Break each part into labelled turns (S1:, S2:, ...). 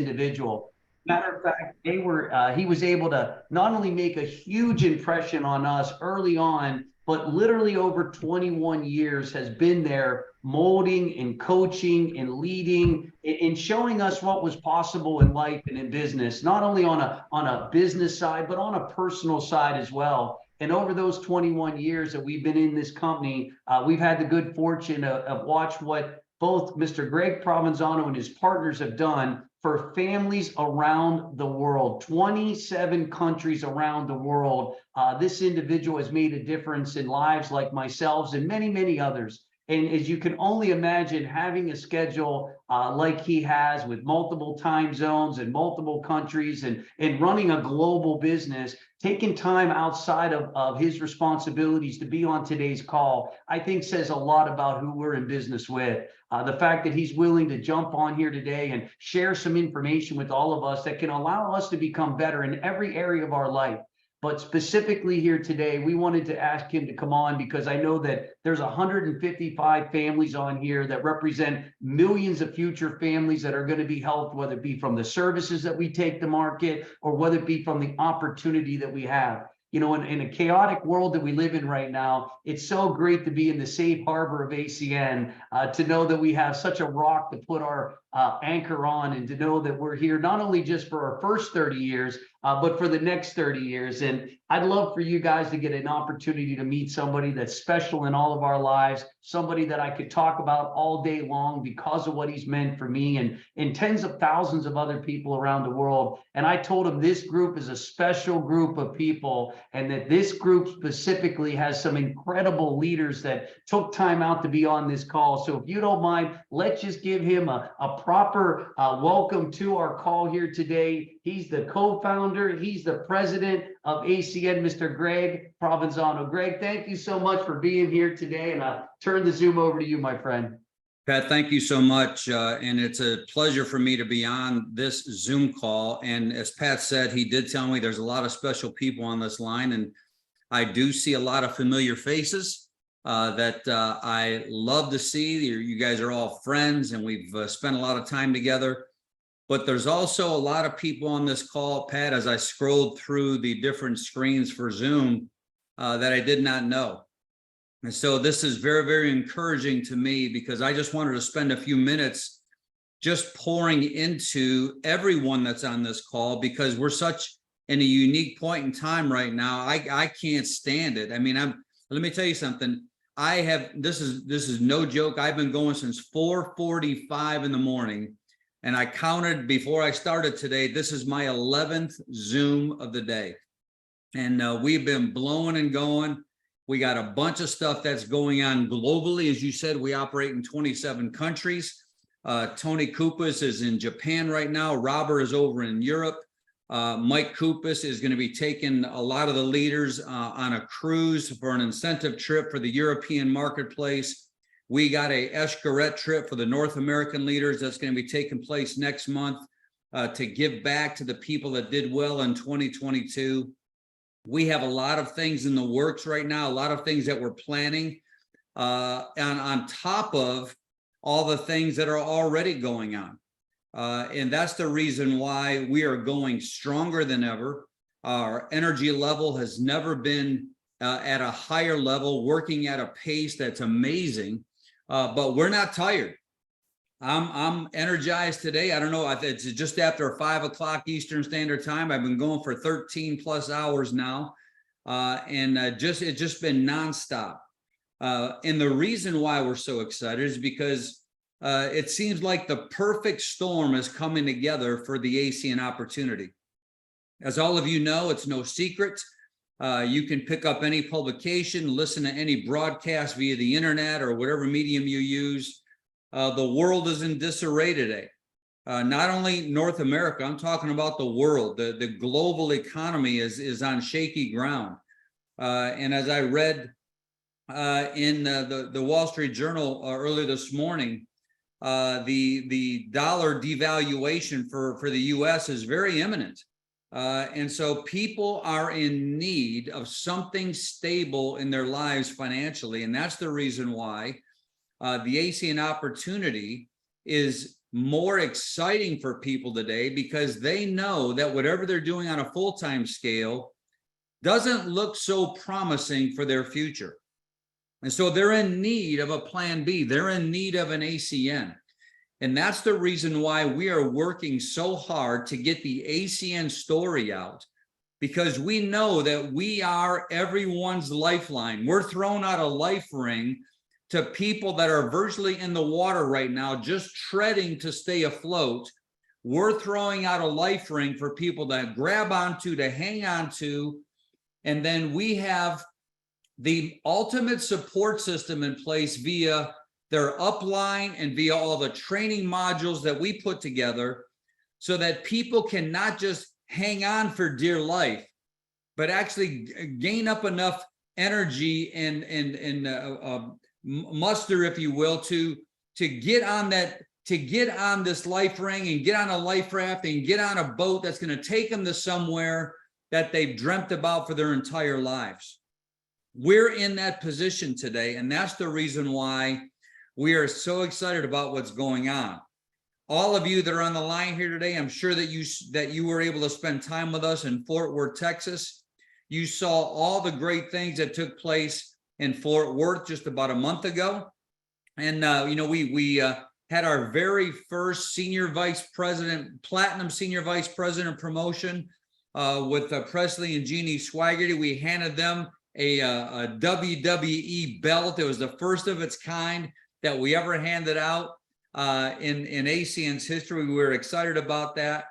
S1: individual. Matter of fact, he was able to not only make a huge impression on us early on, but literally over 21 years has been there molding and coaching and leading and showing us what was possible in life and in business, not only on a business side, but on a personal side as well. And over those 21 years that we've been in this company, we've had the good fortune of watch what both Mr. Greg Provenzano and his partners have done for families around the world, 27 countries around the world. This individual has made a difference in lives like myself and many, many others. And as you can only imagine, having a schedule like he has with multiple time zones and multiple countries and running a global business, taking time outside of his responsibilities to be on today's call, I think says a lot about who we're in business with. The fact that he's willing to jump on here today and share some information with all of us that can allow us to become better in every area of our life. But specifically here today, we wanted to ask him to come on because I know that there's 155 families on here that represent millions of future families that are going to be helped, whether it be from the services that we take to market or whether it be from the opportunity that we have. You know, in a chaotic world that we live in right now, it's so great to be in the safe harbor of ACN, to know that we have such a rock to put our anchor on, and to know that we're here not only just for our first 30 years, but for the next 30 years. And I'd love for you guys to get an opportunity to meet somebody that's special in all of our lives, somebody that I could talk about all day long because of what he's meant for me and tens of thousands of other people around the world. And I told him this group is a special group of people, and that this group specifically has some incredible leaders that took time out to be on this call. So if you don't mind, let's just give him a proper welcome to our call here today. He's the co-founder, he's the president of ACN, Mr. Greg Provenzano. Greg, thank you so much for being here today, and I'll turn the Zoom over to you, my friend.
S2: Pat, thank you so much. And it's a pleasure for me to be on this Zoom call. And as Pat said, he did tell me there's a lot of special people on this line, and I do see a lot of familiar faces that I love to see. You guys are all friends, and we've spent a lot of time together. But there's also a lot of people on this call, Pat, as I scrolled through the different screens for Zoom that I did not know. And so this is very, very encouraging to me, because I just wanted to spend a few minutes just pouring into everyone that's on this call, because we're such in a unique point in time right now. I can't stand it. I mean, let me tell you something. This is no joke. I've been going since 4:45 in the morning. And I counted before I started today, this is my 11th Zoom of the day. And we've been blowing and going. We got a bunch of stuff that's going on globally. As you said, we operate in 27 countries. Tony Kupas is in Japan right now. Robert is over in Europe. Mike Kupas is going to be taking a lot of the leaders on a cruise for an incentive trip for the European marketplace. We got a Escaret trip for the North American leaders that's going to be taking place next month to give back to the people that did well in 2022. We have a lot of things in the works right now, a lot of things that we're planning, and on top of all the things that are already going on. And that's the reason why we are going stronger than ever. Our energy level has never been at a higher level, working at a pace that's amazing. But we're not tired. I'm energized today. I don't know. It's just after 5 o'clock Eastern Standard Time. I've been going for 13 plus hours now, and it's just been nonstop. And the reason why we're so excited is because it seems like the perfect storm is coming together for the ACN opportunity. As all of you know, it's no secret. You can pick up any publication, listen to any broadcast via the internet or whatever medium you use. The world is in disarray today. Not only North America, I'm talking about the world. The global economy is on shaky ground. And as I read in the Wall Street Journal earlier this morning, the dollar devaluation for the U.S. is very imminent. And so people are in need of something stable in their lives financially. And that's the reason why the ACN opportunity is more exciting for people today because they know that whatever they're doing on a full-time scale doesn't look so promising for their future. And so they're in need of a plan B. They're in need of an ACN. And that's the reason why we are working so hard to get the ACN story out, because we know that we are everyone's lifeline. We're throwing out a life ring to people that are virtually in the water right now, just treading to stay afloat. We're throwing out a life ring for people to grab onto, to hang on to. And then we have the ultimate support system in place via their upline and via all the training modules that we put together, so that people can not just hang on for dear life, but actually gain up enough energy and muster, if you will, to get on that, to get on this life ring and get on a life raft and get on a boat that's going to take them to somewhere that they've dreamt about for their entire lives. We're in that position today, and that's the reason why we are so excited about what's going on. All of you that are on the line here today, I'm sure that you were able to spend time with us in Fort Worth, Texas. You saw all the great things that took place in Fort Worth just about a month ago. And we had our very first senior vice president, platinum senior vice president promotion with Presley and Jeannie Swaggerty. We handed them a WWE belt. It was the first of its kind that we ever handed out in ACN's history. We were excited about that.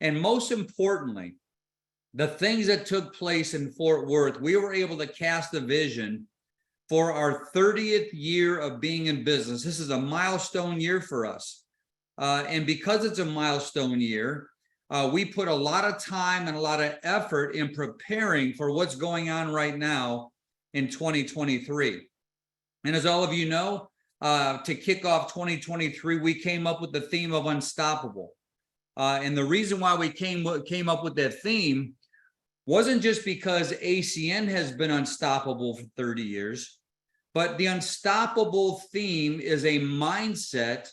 S2: And most importantly, the things that took place in Fort Worth, we were able to cast a vision for our 30th year of being in business. This is a milestone year for us. And because it's a milestone year, we put a lot of time and a lot of effort in preparing for what's going on right now in 2023. And as all of you know, to kick off 2023, we came up with the theme of unstoppable. And the reason why we came up with that theme wasn't just because ACN has been unstoppable for 30 years, but the unstoppable theme is a mindset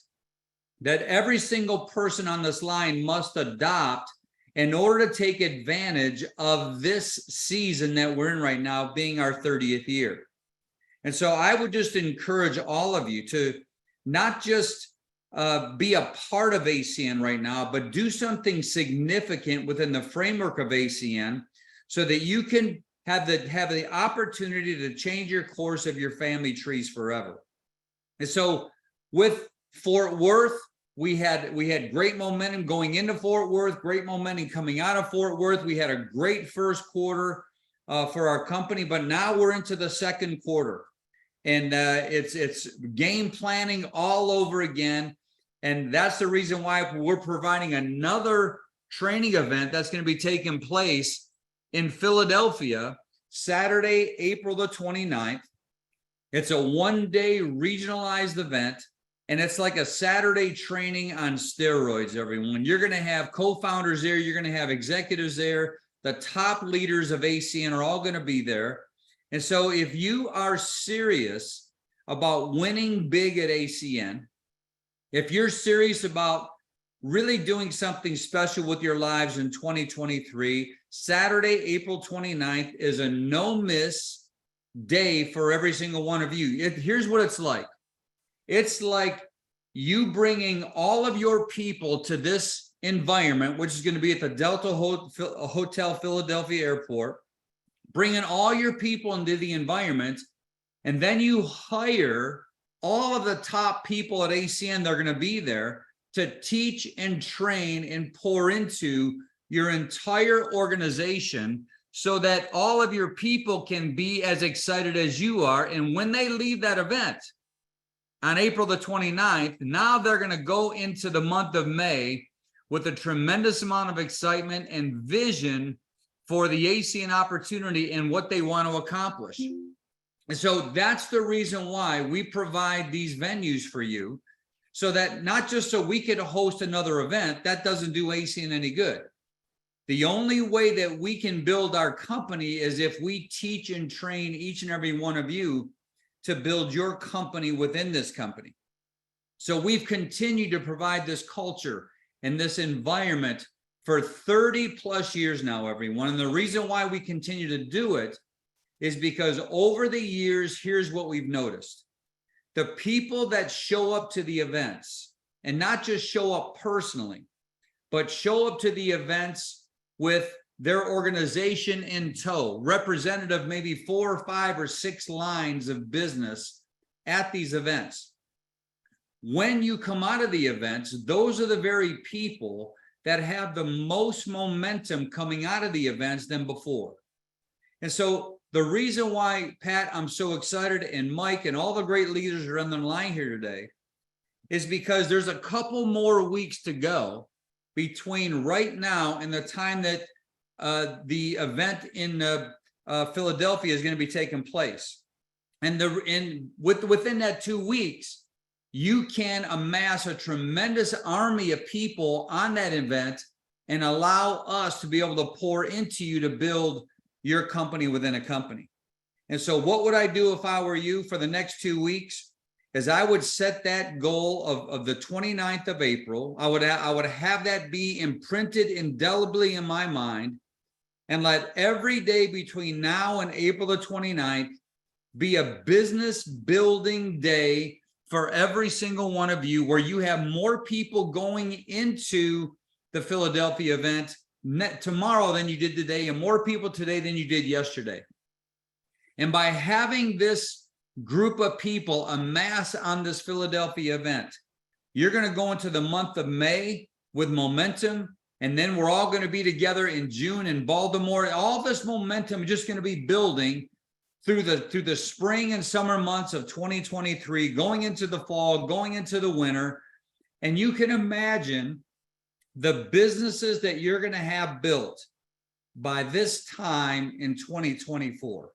S2: that every single person on this line must adopt in order to take advantage of this season that we're in right now, being our 30th year. And so I would just encourage all of you to not just be a part of ACN right now, but do something significant within the framework of ACN so that you can have the opportunity to change your course of your family trees forever. And so with Fort Worth, we had great momentum going into Fort Worth, great momentum coming out of Fort Worth. We had a great first quarter for our company, but now we're into the second quarter, and it's game planning all over again. And that's the reason why we're providing another training event that's going to be taking place in Philadelphia, Saturday, April the 29th. It's a one-day regionalized event. And it's like a Saturday training on steroids, everyone. You're going to have co-founders there. You're going to have executives there. The top leaders of ACN are all going to be there. And so if you are serious about winning big at ACN, if you're serious about really doing something special with your lives in 2023, Saturday, April 29th is a no-miss day for every single one of you. Here's what it's like. It's like you bringing all of your people to this environment, which is going to be at the Delta Hotel Philadelphia Airport, bringing all your people into the environment, and then you hire all of the top people at ACN that are going to be there to teach and train and pour into your entire organization so that all of your people can be as excited as you are. And when they leave that event on April the 29th, now they're going to go into the month of May with a tremendous amount of excitement and vision for the ACN opportunity and what they want to accomplish. And so that's the reason why we provide these venues for you, so that not just so we could host another event, that doesn't do ACN any good. The only way that we can build our company is if we teach and train each and every one of you to build your company within this company. So we've continued to provide this culture and this environment for 30 plus years now, everyone. And the reason why we continue to do it is because over the years, here's what we've noticed. The people that show up to the events, and not just show up personally, but show up to the events with their organization in tow, representative maybe 4 or 5 or 6 lines of business at these events. When you come out of the events, those are the very people that have the most momentum coming out of the events than before. And so the reason why, Pat, I'm so excited, and Mike and all the great leaders are on the line here today, is because there's a couple more weeks to go between right now and the time that the event in Philadelphia is going to be taking place. And within that 2 weeks, you can amass a tremendous army of people on that event and allow us to be able to pour into you to build your company within a company. And so what would I do if I were you for the next 2 weeks? Is I would set that goal of the 29th of April. I would have that be imprinted indelibly in my mind, and let every day between now and April the 29th be a business building day for every single one of you, where you have more people going into the Philadelphia event tomorrow than you did today, and more people today than you did yesterday. And by having this group of people amass on this Philadelphia event, you're going to go into the month of May with momentum, and then we're all going to be together in June in Baltimore. All this momentum is just going to be building through the spring and summer months of 2023, going into the fall, going into the winter. And you can imagine the businesses that you're going to have built by this time in 2024.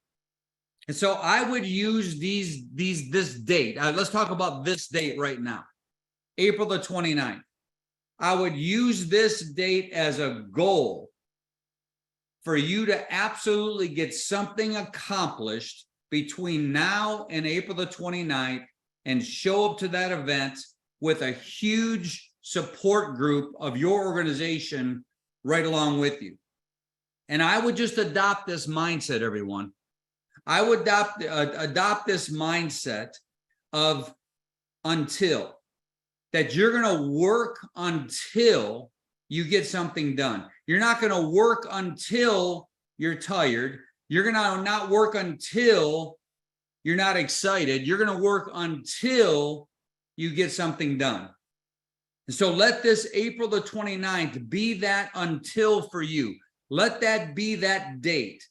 S2: And so I would use this date. Let's talk about this date right now, April the 29th. I would use this date as a goal for you to absolutely get something accomplished between now and April the 29th, and show up to that event with a huge support group of your organization right along with you. And I would just adopt this mindset, everyone. I would adopt this mindset of until, that you're going to work until you get something done. You're not going to work until you're tired. You're going to not work until you're not excited. You're going to work until you get something done. And so let this April the 29th be that until for you. Let that be that date,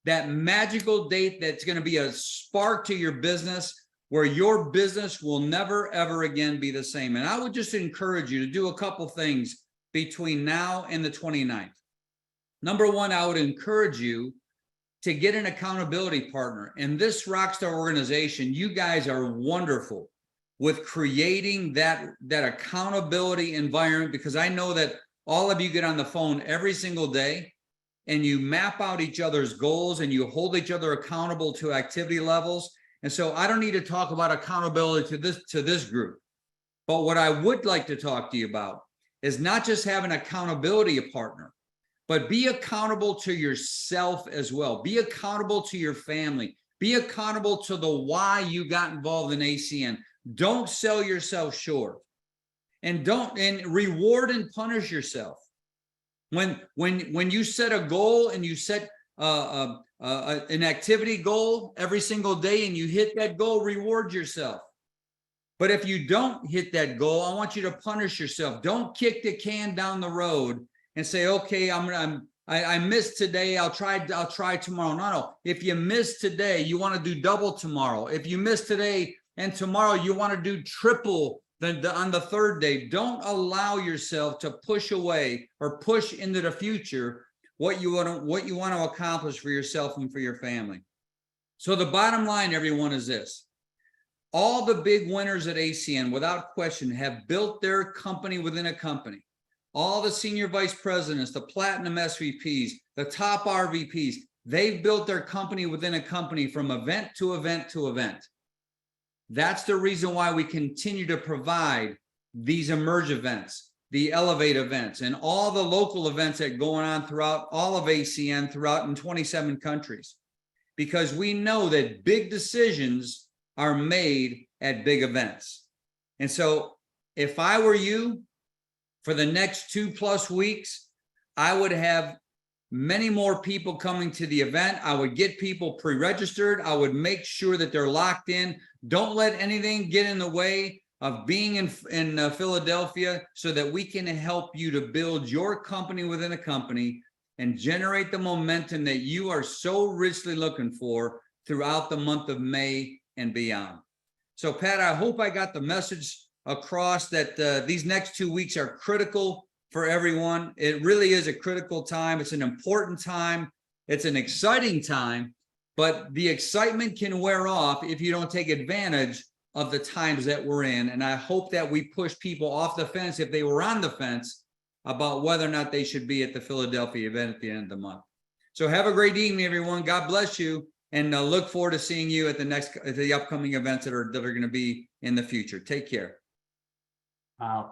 S2: that magical date that's going to be a spark to your business, where your business will never, ever again be the same. And I would just encourage you to do a couple things between now and the 29th. Number one, I would encourage you to get an accountability partner. And this Rockstar organization, you guys are wonderful with creating that accountability environment, because I know that all of you get on the phone every single day and you map out each other's goals and you hold each other accountable to activity levels. And so I don't need to talk about accountability to this group. But what I would like to talk to you about is not just have an accountability partner, but be accountable to yourself as well. Be accountable to your family. Be accountable to the why you got involved in ACN. Don't sell yourself short, and reward and punish yourself. When you set a goal and you set an activity goal every single day and you hit that goal, reward yourself. But if you don't hit that goal, I want you to punish yourself. Don't kick the can down the road and say, okay, I missed today, I'll try tomorrow. No. If you miss today, you want to do double tomorrow. If you miss today and tomorrow, you want to do triple on the third day. Don't allow yourself to push away or push into the future what you want to accomplish for yourself and for your family. So the bottom line, everyone, is this. All the big winners at ACN, without question, have built their company within a company. All the senior vice presidents, the platinum SVPs, the top RVPs, they've built their company within a company from event to event to event. That's the reason why we continue to provide these emerge events, the elevate events, and all the local events that are going on throughout all of ACN, throughout in 27 countries, because we know that big decisions are made at big events. And so if I were you, for the next 2+ weeks, I would have many more people coming to the event. I would get people pre-registered. I would make sure that they're locked in. Don't let anything get in the way of being in Philadelphia, so that we can help you to build your company within a company and generate the momentum that you are so richly looking for throughout the month of May and beyond. So Pat, I hope I got the message across that these next 2 weeks are critical for everyone. It really is a critical time. It's an important time. It's an exciting time, but the excitement can wear off if you don't take advantage of the times that we're in. And I hope that we push people off the fence, if they were on the fence, about whether or not they should be at the Philadelphia event at the end of the month. So have a great evening, everyone. God bless you. And look forward to seeing you at the upcoming events that are going to be in the future. Take care.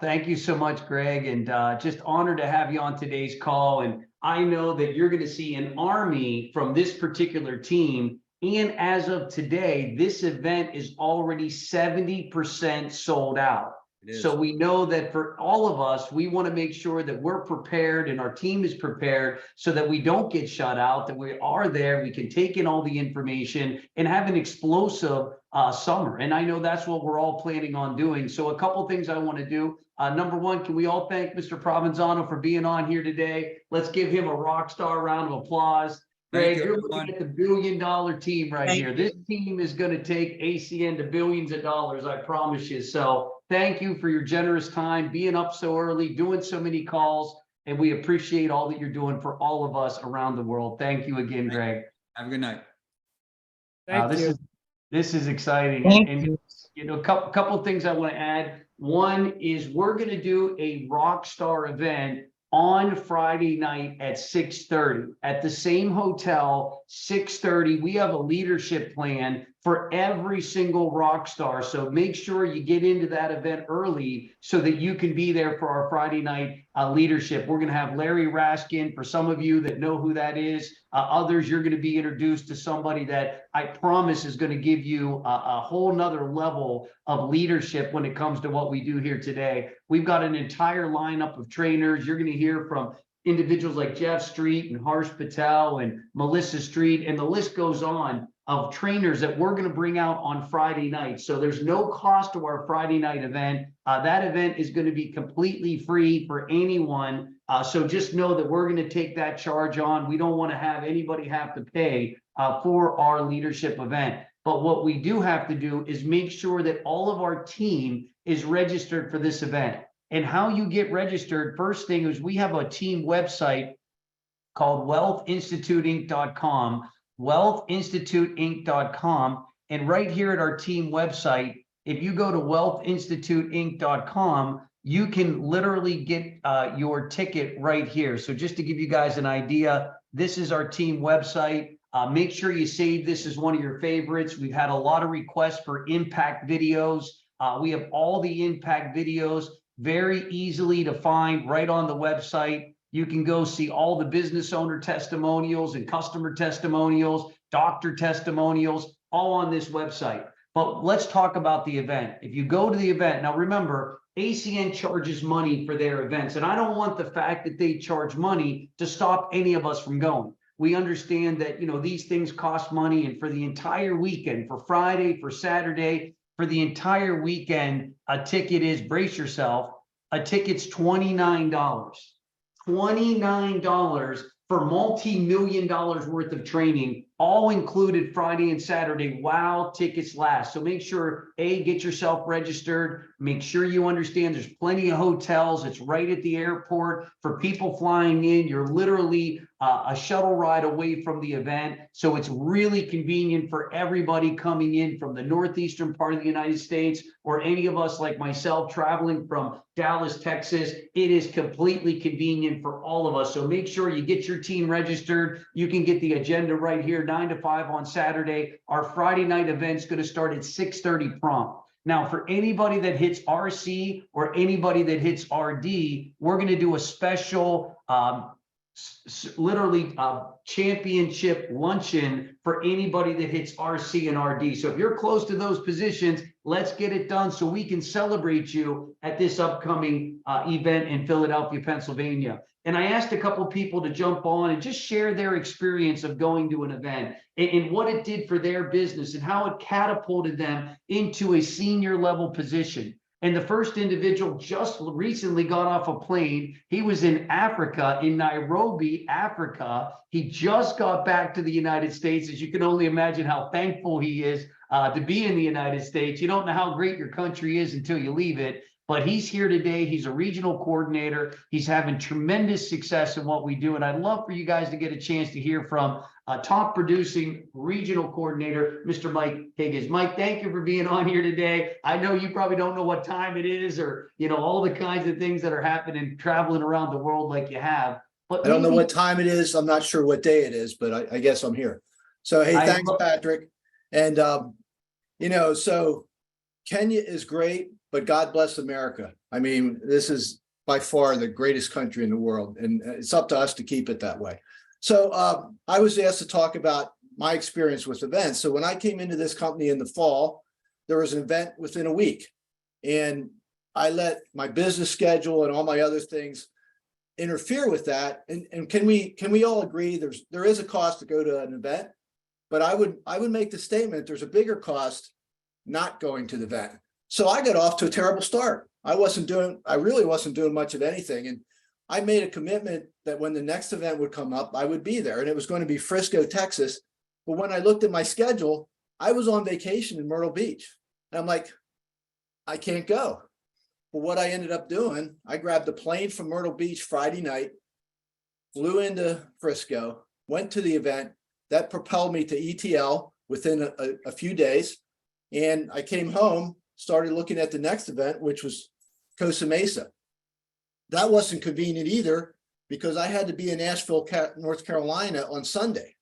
S1: Thank you so much, Greg, and just honored to have you on today's call. And I know that you're going to see an army from this particular team. And as of today, this event is already 70% sold out. So we know that for all of us, we want to make sure that we're prepared and our team is prepared so that we don't get shut out, that we are there, we can take in all the information and have an explosive summer. And I know that's what we're all planning on doing. So a couple things I want to do. Number one, can we all thank Mr. Provenzano for being on here today? Let's give him a Rockstar round of applause. Greg, you're looking at the billion-dollar team right here. This team is going to take ACN to billions of dollars, I promise you. So thank you for your generous time, being up so early, doing so many calls, and we appreciate all that you're doing for all of us around the world. Thank you again, Greg.
S2: Have a good night.
S1: This is exciting. And you know, a couple of things I want to add. One is we're going to do a Rockstar event on Friday night at 6:30 at the same hotel. 6:30. We have a leadership plan for every single rock star. So make sure you get into that event early so that you can be there for our Friday night leadership. We're going to have Larry Raskin, for some of you that know who that is. Others, you're going to be introduced to somebody that I promise is going to give you a whole nother level of leadership when it comes to what we do here today. We've got an entire lineup of trainers. You're going to hear from individuals like Jeff Street and Harsh Patel and Melissa Street, and the list goes on, of trainers that we're going to bring out on Friday night. So there's no cost to our Friday night event. That event is going to be completely free for anyone. So just know that we're going to take that charge on. We don't want to have anybody have to pay for our leadership event. But what we do have to do is make sure that all of our team is registered for this event. And how you get registered, first thing is we have a team website called wealthinstituteinc.com. wealthinstituteinc.com, and right here at our team website, if you go to wealthinstituteinc.com, you can literally get your ticket right here. So just to give you guys an idea, this is our team website. Make sure you save this as one of your favorites. We've had a lot of requests for impact videos. We have all the impact videos very easily to find right on the website. You can go see all the business owner testimonials and customer testimonials, doctor testimonials, all on this website. But let's talk about the event. If you go to the event, now remember, ACN charges money for their events, and I don't want the fact that they charge money to stop any of us from going. We understand that, you know, these things cost money, and for the entire weekend, for Friday, for Saturday, for the entire weekend, a ticket is, brace yourself, a ticket's $29. $29 for multi-million dollars worth of training, all included Friday and Saturday while tickets last. So make sure, get yourself registered. Make sure you understand there's plenty of hotels. It's right at the airport. For people flying in, you're literally a shuttle ride away from the event. So it's really convenient for everybody coming in from the northeastern part of the United States, or any of us like myself traveling from Dallas, Texas. It is completely convenient for all of us. So make sure you get your team registered. You can get the agenda right here 9 to 5 on Saturday. Our Friday night event's going to start at 6:30 prompt. Now, for anybody that hits RC or anybody that hits RD, we're going to do a special literally championship luncheon for anybody that hits RC and RD. So if you're close to those positions, let's get it done so we can celebrate you at this upcoming event in Philadelphia, Pennsylvania. And I asked a couple of people to jump on and just share their experience of going to an event and what it did for their business and how it catapulted them into a senior level position. And the first individual just recently got off a plane. He was in Africa, in Nairobi, Africa. He just got back to the United States. As you can only imagine how thankful he is to be in the United States. You don't know how great your country is until you leave it. But he's here today. He's a regional coordinator. He's having tremendous success in what we do. And I'd love for you guys to get a chance to hear from top producing regional coordinator, Mr. Mike Higgins. Mike, thank you for being on here today. I know you probably don't know what time it is or, you know, all the kinds of things that are happening traveling around the world like you have. But
S3: I don't know what time it is. I'm not sure what day it is, but I guess I'm here. So, hey, thanks, Patrick. And, you know, so Kenya is great, but God bless America. I mean, this is by far the greatest country in the world, and it's up to us to keep it that way. So I was asked to talk about my experience with events. So when I came into this company in the fall, there was an event within a week, and I let my business schedule and all my other things interfere with that. And can we all agree there is a cost to go to an event, but I would make the statement there's a bigger cost not going to the event. So I got off to a terrible start. I really wasn't doing much of anything. And I made a commitment that when the next event would come up, I would be there. And it was going to be Frisco, Texas. But when I looked at my schedule, I was on vacation in Myrtle Beach. And I'm like, I can't go. But what I ended up doing, I grabbed a plane from Myrtle Beach Friday night, flew into Frisco, went to the event. That propelled me to ETL within a few days. And I came home, started looking at the next event, which was Costa Mesa. That wasn't convenient either because I had to be in Asheville, North Carolina on Sunday.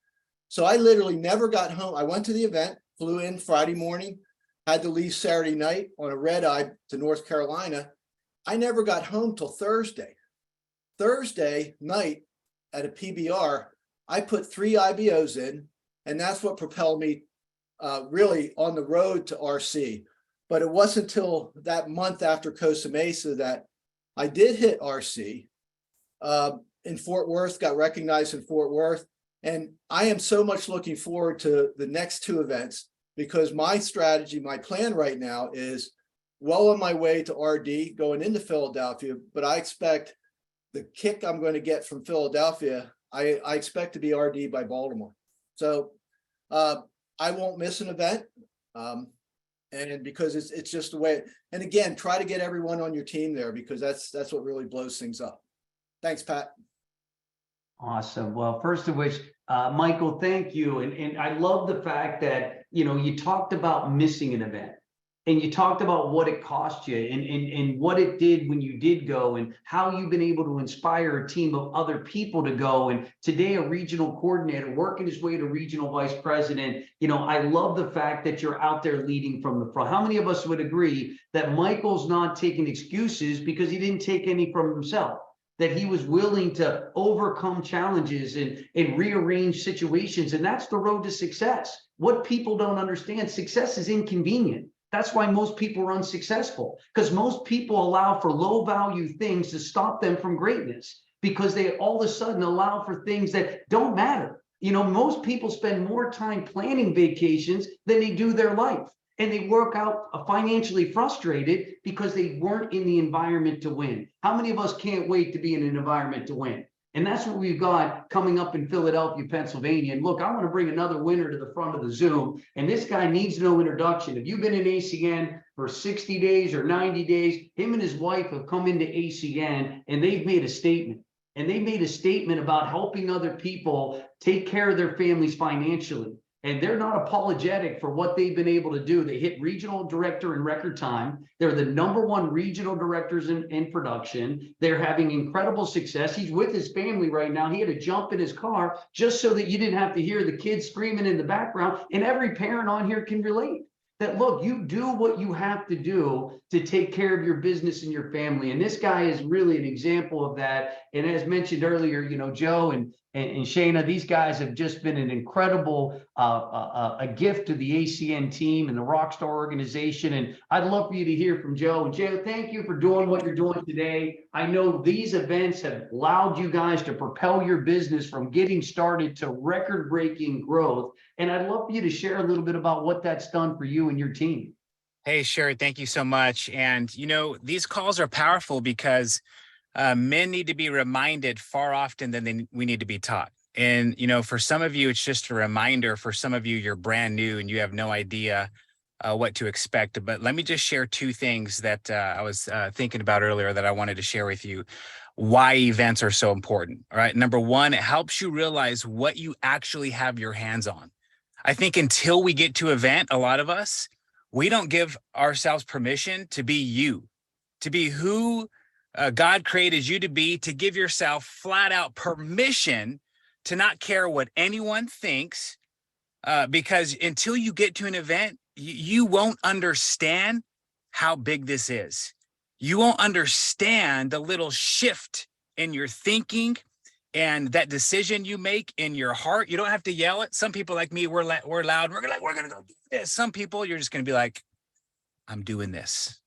S3: So I literally never got home. I went to the event, flew in Friday morning, had to leave Saturday night on a red eye to North Carolina. I never got home till Thursday. Thursday night at a PBR, I put 3 IBOs in, and that's what propelled me really on the road to RC. But it wasn't until that month after Costa Mesa that I did hit RC in Fort Worth, got recognized in Fort Worth. And I am so much looking forward to the next 2 events because my strategy, my plan right now is well on my way to RD going into Philadelphia, but I expect the kick I'm going to get from Philadelphia, I expect to be RD by Baltimore. So I won't miss an event. And because it's just the way, and again, try to get everyone on your team there because that's what really blows things up. Thanks, Pat.
S1: Awesome. Well, first of which, Michael, thank you. And I love the fact that, you know, you talked about missing an event and you talked about what it cost you and what it did when you did go and how you've been able to inspire a team of other people to go. And today, a regional coordinator working his way to regional vice president. You know, I love the fact that you're out there leading from the front. How many of us would agree that Michael's not taking excuses because he didn't take any from himself? That he was willing to overcome challenges and rearrange situations. And that's the road to success. What people don't understand, success is inconvenient. That's why most people are unsuccessful, because most people allow for low value things to stop them from greatness because they all of a sudden allow for things that don't matter. You know, most people spend more time planning vacations than they do their life. And they work out financially frustrated because they weren't in the environment to win. How many of us can't wait to be in an environment to win? And that's what we've got coming up in Philadelphia, Pennsylvania. And look, I want to bring another winner to the front of the Zoom. And this guy needs no introduction. If you've been in ACN for 60 days or 90 days, him and his wife have come into ACN and they've made a statement. And they made a statement about helping other people take care of their families financially. and they're not apologetic for what they've been able to do. They hit regional director in record time. They're the #1 regional directors in production. They're having incredible success. He's with his family right now. He had to jump in his car just so that you didn't have to hear the kids screaming in the background. And every parent on here can relate that, look, you do what you have to do to take care of your business and your family. And this guy is really an example of that. And as mentioned earlier, you know, Joe and Shayna, these guys have just been an incredible a gift to the ACN team and the Rockstar organization. And I'd love for you to hear from Joe. And Joe, thank you for doing what you're doing today. I know these events have allowed you guys to propel your business from getting started to record-breaking growth. And I'd love for you to share a little bit about what that's done for you and your team.
S4: Hey, Sherry, thank you so much. And, you know, these calls are powerful because men need to be reminded far often than we need to be taught. And, you know, for some of you, it's just a reminder. For some of you, you're brand new and you have no idea what to expect. But let me just share two things that I was thinking about earlier that I wanted to share with you. Why events are so important. All right. Number one, it helps you realize what you actually have your hands on. I think until we get to event, a lot of us, we don't give ourselves permission to be you, to be who God created you to be, to give yourself flat out permission to not care what anyone thinks, because until you get to an event, you won't understand how big this is. You won't understand the little shift in your thinking and that decision you make in your heart. You don't have to yell it. Some people like me, we're loud. We're like, we're going to go do this. Some people, you're just going to be like, I'm doing this.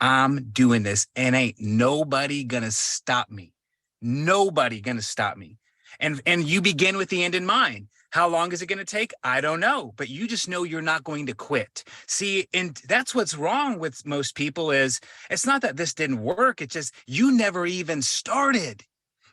S4: I'm doing this, and ain't nobody going to stop me. Nobody going to stop me. And you begin with the end in mind. How long is it going to take? I don't know, but you just know you're not going to quit. See, and that's what's wrong with most people is it's not that this didn't work. It's just you never even started.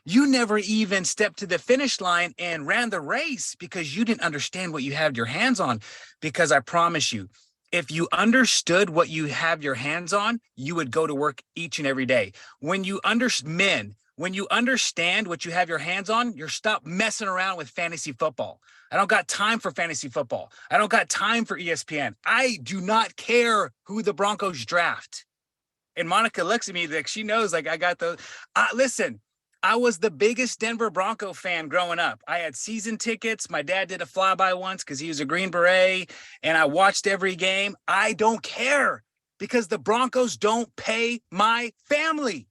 S4: You never even stepped to the finish line and ran the race because you didn't understand what you had your hands on. Because I promise you, if you understood what you have your hands on, you would go to work each and every day. When you understand what you have your hands on, you're stop messing around with fantasy football. I don't got time for fantasy football. I don't got time for ESPN. I do not care who the Broncos draft. And Monica looks at me like she knows, like I got those. Listen, I was the biggest Denver Bronco fan growing up. I had season tickets. My dad did a flyby once because he was a Green Beret, and I watched every game. I don't care because the Broncos don't pay my family.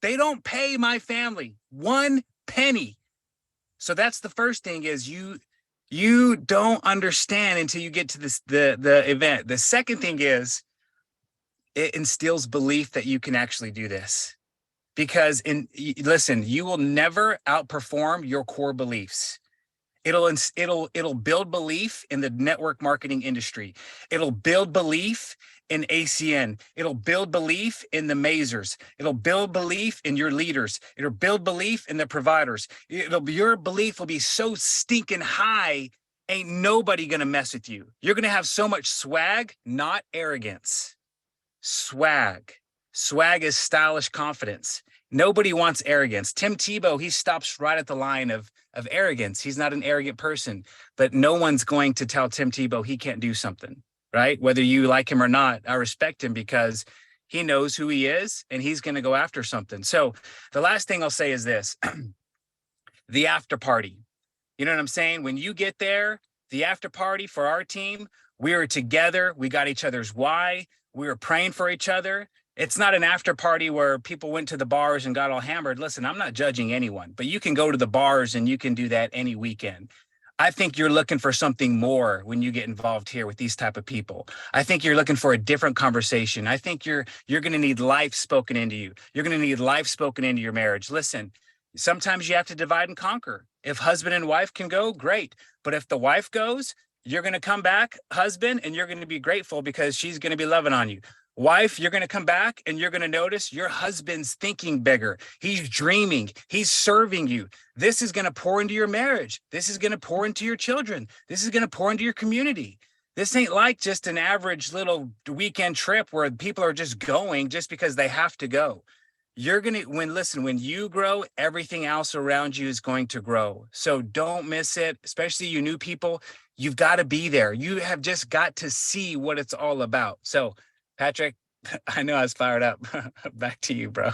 S4: They don't pay my family 1 penny. So that's the first thing is you don't understand until you get to the event. The second thing is it instills belief that you can actually do this. Because listen, you will never outperform your core beliefs. It'll build belief in the network marketing industry. It'll build belief in ACN. It'll build belief in the Mazers. It'll build belief in your leaders. It'll build belief in the providers. Your belief will be so stinking high, ain't nobody gonna mess with you. You're gonna have so much swag, not arrogance. Swag. Swag is stylish confidence. Nobody wants arrogance. Tim Tebow, he stops right at the line of arrogance. He's not an arrogant person, but no one's going to tell Tim Tebow he can't do something, right? Whether you like him or not, I respect him because he knows who he is and he's going to go after something. So the last thing I'll say is this, the after party. You know what I'm saying? When you get there, the after party for our team, we were together. We got each other's why. We were praying for each other. It's not an after party where people went to the bars and got all hammered. Listen, I'm not judging anyone, but you can go to the bars and you can do that any weekend. I think you're looking for something more when you get involved here with these type of people. I think you're looking for a different conversation. I think you're going to need life spoken into you. You're going to need life spoken into your marriage. Listen, sometimes you have to divide and conquer. If husband and wife can go, great. But if the wife goes, you're going to come back, husband, and you're going to be grateful because she's going to be loving on you. Wife, you're going to come back and you're going to notice your husband's thinking bigger. He's dreaming. He's serving you. This is going to pour into your marriage. This is going to pour into your children. This is going to pour into your community. This ain't like just an average little weekend trip where people are just going just because they have to go. when you grow, everything else around you is going to grow. So don't miss it, especially you new people. You've got to be there. You have just got to see what it's all about. So, Patrick, I know I was fired up. Back to you, bro.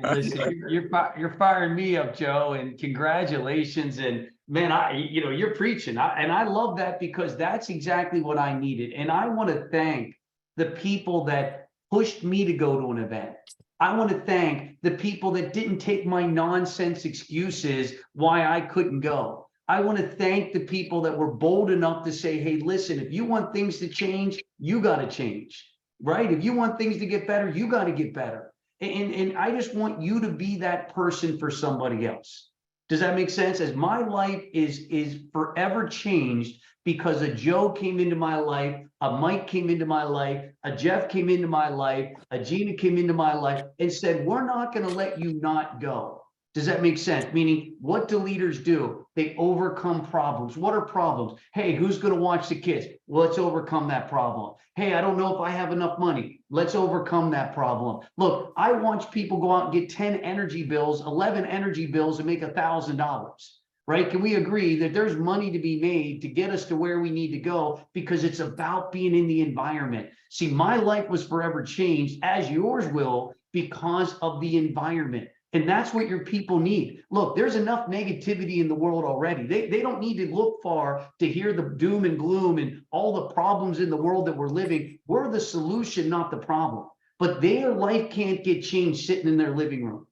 S1: Listen, you're firing me up, Joe, and congratulations. And man, you're preaching, and I love that because that's exactly what I needed. And I want to thank the people that pushed me to go to an event. I want to thank the people that didn't take my nonsense excuses why I couldn't go. I want to thank the people that were bold enough to say, hey, listen, if you want things to change, you got to change, right? If you want things to get better, you got to get better. And I just want you to be that person for somebody else. Does that make sense? As my life is forever changed because a Joe came into my life, a Mike came into my life, a Jeff came into my life, a Gina came into my life and said, we're not going to let you not go. Does that make sense? Meaning, what do leaders do? They overcome problems. What are problems? Hey, who's going to watch the kids? Well, let's overcome that problem. Hey, I don't know if I have enough money. Let's overcome that problem. Look, I watch people go out and get 10 energy bills, 11 energy bills and make $1,000, right? Can we agree that there's money to be made to get us to where we need to go because it's about being in the environment? See, my life was forever changed, as yours will, because of the environment. And that's what your people need. Look, there's enough negativity in the world already. They don't need to look far to hear the doom and gloom and all the problems in the world that we're living. We're the solution, not the problem. But their life can't get changed sitting in their living room.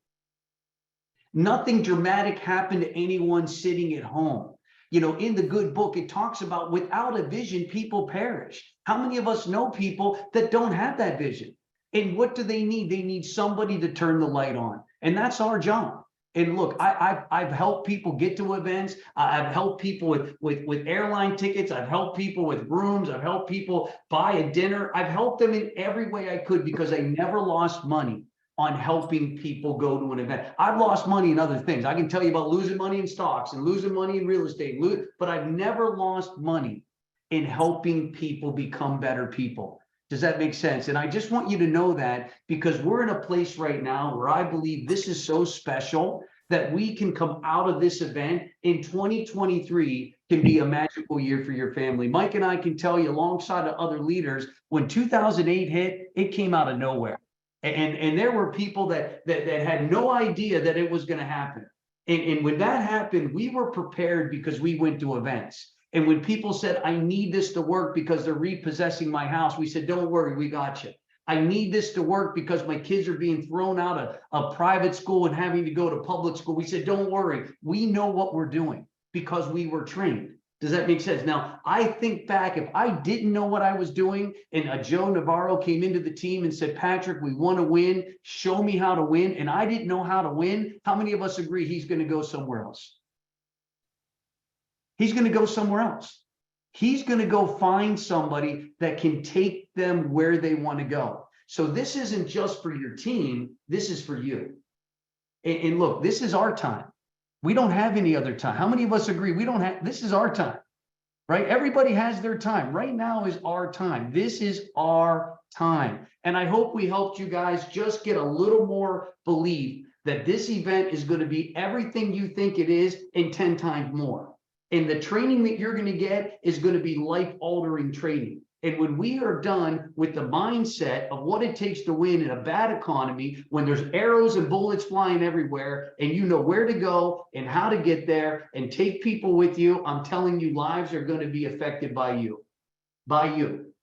S1: Nothing dramatic happened to anyone sitting at home. You know, in the good book, it talks about without a vision, people perish. How many of us know people that don't have that vision? And what do they need? They need somebody to turn the light on. And that's our job. And look, I've helped people get to events. I've helped people with airline tickets. I've helped people with rooms. I've helped people buy a dinner. I've helped them in every way I could because I never lost money on helping people go to an event. I've lost money in other things. I can tell you about losing money in stocks and losing money in real estate, but I've never lost money in helping people become better people. Does that make sense? And I just want you to know that because we're in a place right now where I believe this is so special that we can come out of this event in 2023 can be a magical year for your family. Mike and I can tell you alongside of other leaders, when 2008 hit, it came out of nowhere. And there were people that had no idea that it was going to happen. And when that happened, we were prepared because we went to events. And when people said, I need this to work because they're repossessing my house, we said, don't worry, we got you. I need this to work because my kids are being thrown out of private school and having to go to public school. We said, don't worry, we know what we're doing because we were trained. Does that make sense? Now, I think back, if I didn't know what I was doing and a Joe Navarro came into the team and said, Patrick, we want to win, show me how to win, and I didn't know how to win, how many of us agree he's going to go somewhere else? He's going to go somewhere else. He's going to go find somebody that can take them where they want to go. So this isn't just for your team. This is for you. And look, this is our time. We don't have any other time. How many of us agree? We don't have, this is our time, right? Everybody has their time. Right now is our time. This is our time. And I hope we helped you guys just get a little more belief that this event is going to be everything you think it is and 10 times more. And the training that you're going to get is going to be life-altering training. And when we are done with the mindset of what it takes to win in a bad economy, when there's arrows and bullets flying everywhere, and you know where to go and how to get there and take people with you, I'm telling you, lives are going to be affected by you,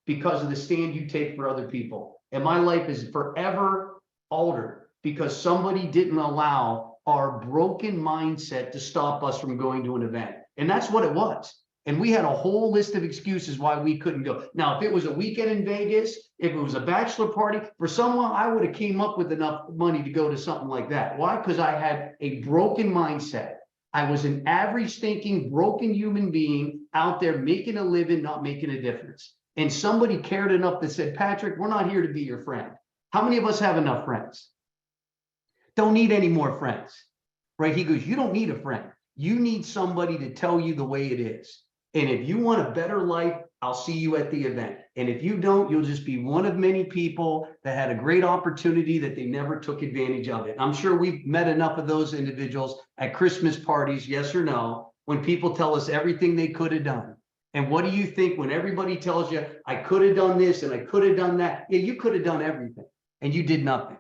S1: because of the stand you take for other people. And my life is forever altered because somebody didn't allow our broken mindset to stop us from going to an event. And that's what it was. And we had a whole list of excuses why we couldn't go. Now, if it was a weekend in Vegas, if it was a bachelor party, for someone, I would have came up with enough money to go to something like that. Why? Because I had a broken mindset. I was an average thinking, broken human being out there making a living, not making a difference. And somebody cared enough that said, Patrick, we're not here to be your friend. How many of us have enough friends? Don't need any more friends, right? He goes, you don't need a friend. You need somebody to tell you the way it is. And if you want a better life, I'll see you at the event. And if you don't, you'll just be one of many people that had a great opportunity that they never took advantage of it. I'm sure we've met enough of those individuals at Christmas parties, yes or no, when people tell us everything they could have done. And what do you think when everybody tells you, I could have done this and I could have done that? Yeah, you could have done everything and you did nothing.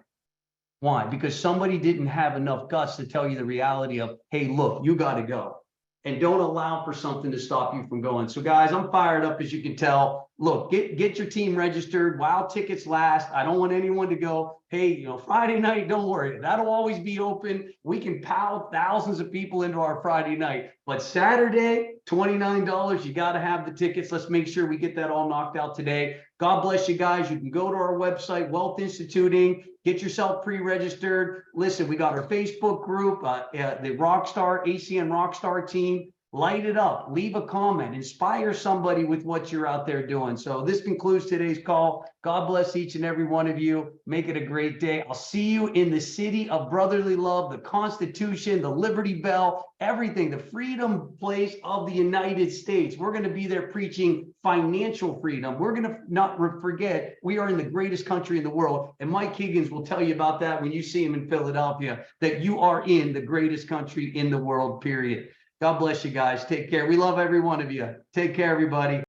S1: Why? Because somebody didn't have enough guts to tell you the reality of, hey, look, you got to go. And don't allow for something to stop you from going. So guys, I'm fired up, as you can tell. Look, get your team registered while tickets last. I don't want anyone to go, hey, Friday night, don't worry. That'll always be open. We can pow thousands of people into our Friday night. But Saturday, $29, you got to have the tickets. Let's make sure we get that all knocked out today. God bless you guys. You can go to our website, Wealth Instituting, get yourself pre-registered. Listen, we got our Facebook group, the Rockstar, ACN Rockstar team. Light it up, leave a comment, inspire somebody with what you're out there doing. So this concludes today's call. God bless each and every one of you. Make it a great day. I'll see you in the city of brotherly love, the Constitution, the Liberty Bell, everything, the freedom place of the United States. We're going to be there preaching financial freedom. We're going to not forget we are in the greatest country in the world. And Mike Higgins will tell you about that when you see him in Philadelphia, that you are in the greatest country in the world, period. God bless you guys. Take care. We love every one of you. Take care, everybody.